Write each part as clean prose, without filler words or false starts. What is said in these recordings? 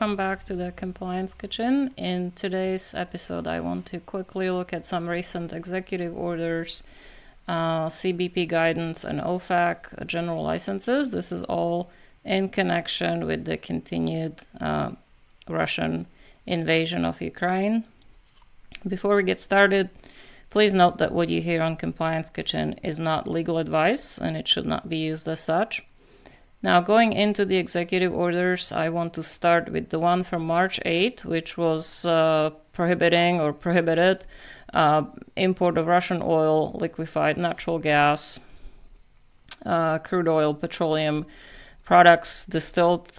welcome back to the Compliance Kitchen. In today's episode, I want to quickly look at some recent executive orders, CBP guidance, and OFAC general licenses. This is all in connection with the continued Russian invasion of Ukraine. Before we get started, please note that what you hear on Compliance Kitchen is not legal advice and it should not be used as such. Now, going into the executive orders, I want to start with the one from March 8, which was prohibited import of Russian oil, liquefied natural gas, crude oil, petroleum products distilled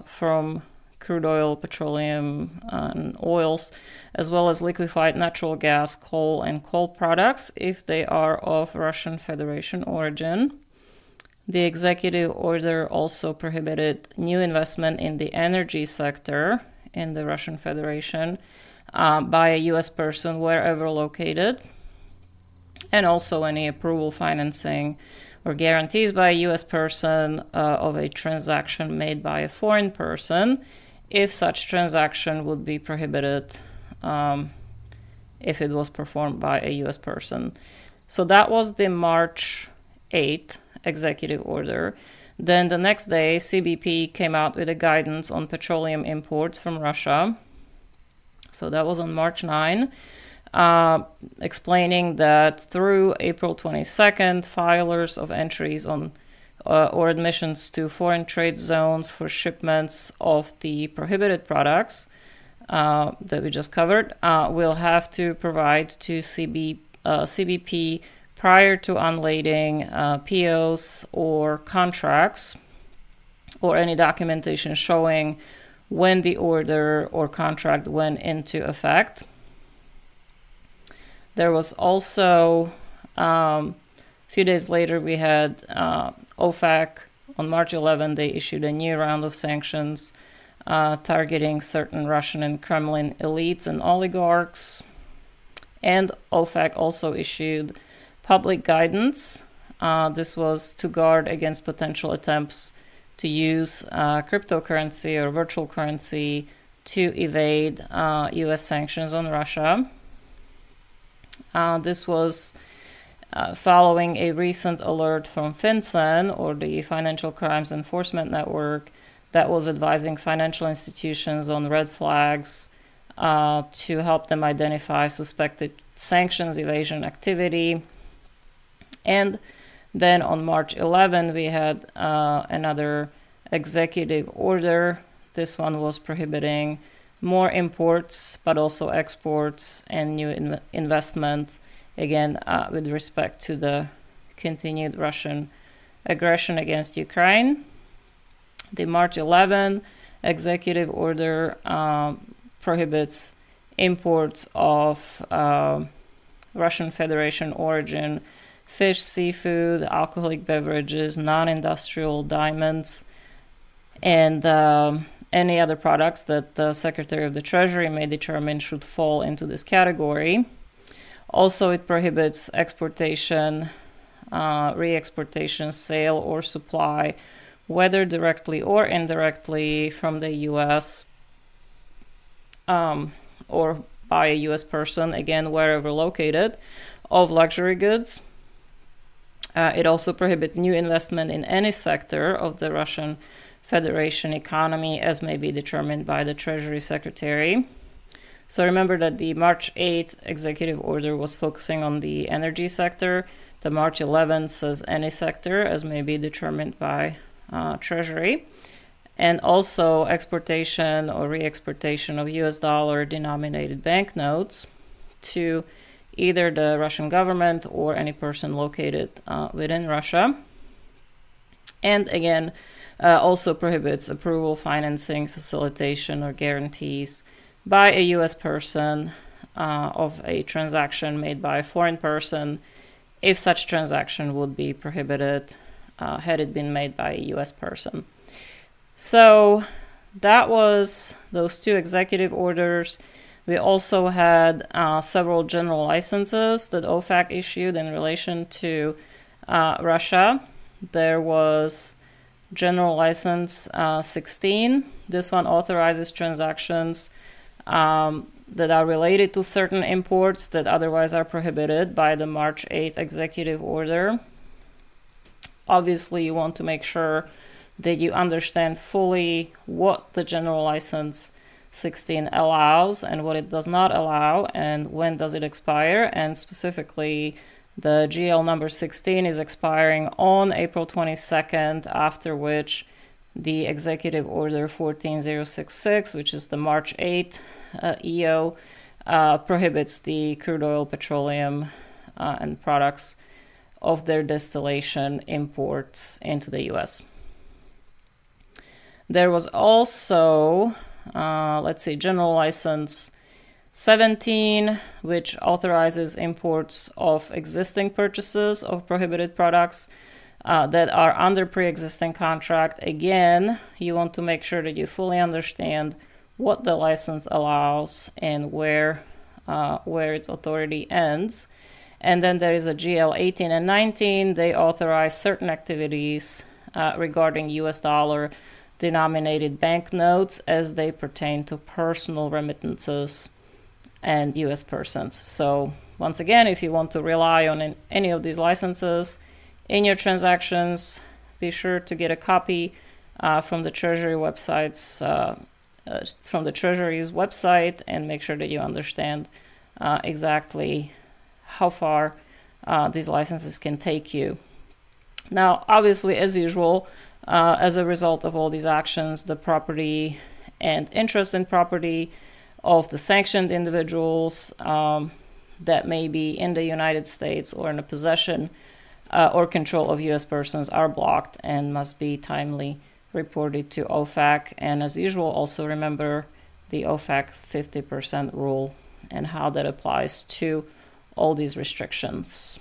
from crude oil, petroleum, and oils, as well as liquefied natural gas, coal, and coal products if they are of Russian Federation origin. The executive order also prohibited new investment in the energy sector in the Russian Federation by a U.S. person wherever located, and also any approval, financing, or guarantees by a U.S. person of a transaction made by a foreign person, if such transaction would be prohibited if it was performed by a U.S. person. So that was the March 8th executive order. Then the next day, CBP came out with a guidance on petroleum imports from Russia. So that was on March 9, explaining that through April 22nd, filers of entries on or admissions to foreign trade zones for shipments of the prohibited products that we just covered will have to provide to CBP prior to unlading POs or contracts or any documentation showing when the order or contract went into effect. There was also, a few days later, we had OFAC. On March 11, they issued a new round of sanctions targeting certain Russian and Kremlin elites and oligarchs. And OFAC also issued public guidance. This was to guard against potential attempts to use cryptocurrency or virtual currency to evade U.S. sanctions on Russia. This was following a recent alert from FinCEN, or the Financial Crimes Enforcement Network, that was advising financial institutions on red flags to help them identify suspected sanctions evasion activity. And then on March 11, we had another executive order. This one was prohibiting more imports, but also exports and new investments, again, with respect to the continued Russian aggression against Ukraine. The March 11 executive order prohibits imports of Russian Federation origin fish, seafood, alcoholic beverages, non-industrial diamonds, and any other products that the Secretary of the Treasury may determine should fall into this category. Also, it prohibits exportation, re-exportation, sale, or supply, whether directly or indirectly from the U.S. Or by a U.S. person, again, wherever located, of luxury goods. It also prohibits new investment in any sector of the Russian Federation economy as may be determined by the Treasury Secretary. So remember that the March 8th executive order was focusing on the energy sector. The March 11th says any sector as may be determined by Treasury. And also exportation or re-exportation of US dollar denominated banknotes to either the Russian government or any person located within Russia. And again, also prohibits approval, financing, facilitation, or guarantees by a U.S. person of a transaction made by a foreign person if such transaction would be prohibited had it been made by a U.S. person. So that was those two executive orders. We also had several general licenses that OFAC issued in relation to Russia. There was General License 16. This one authorizes transactions that are related to certain imports that otherwise are prohibited by the March 8th executive order. Obviously, you want to make sure that you understand fully what the General License 16 allows and what it does not allow, and when does it expire. And specifically, the GL number 16 is expiring on April 22nd, after which the Executive Order 14066, which is the March 8 EO, prohibits the crude oil, petroleum, and products of their distillation imports into the U.S. There was also, General License 17, which authorizes imports of existing purchases of prohibited products that are under pre-existing contract. Again, you want to make sure that you fully understand what the license allows and where its authority ends. And then there is a GL 18 and 19. They authorize certain activities regarding US dollar denominated banknotes as they pertain to personal remittances and US persons. So once again, if you want to rely on any of these licenses in your transactions, be sure to get a copy from the Treasury websites, from the Treasury's website, and make sure that you understand exactly how far these licenses can take you. Now, obviously, as usual, as a result of all these actions, the property and interest in property of the sanctioned individuals that may be in the United States or in the possession or control of U.S. persons are blocked and must be timely reported to OFAC. And as usual, also remember the OFAC 50% rule and how that applies to all these restrictions.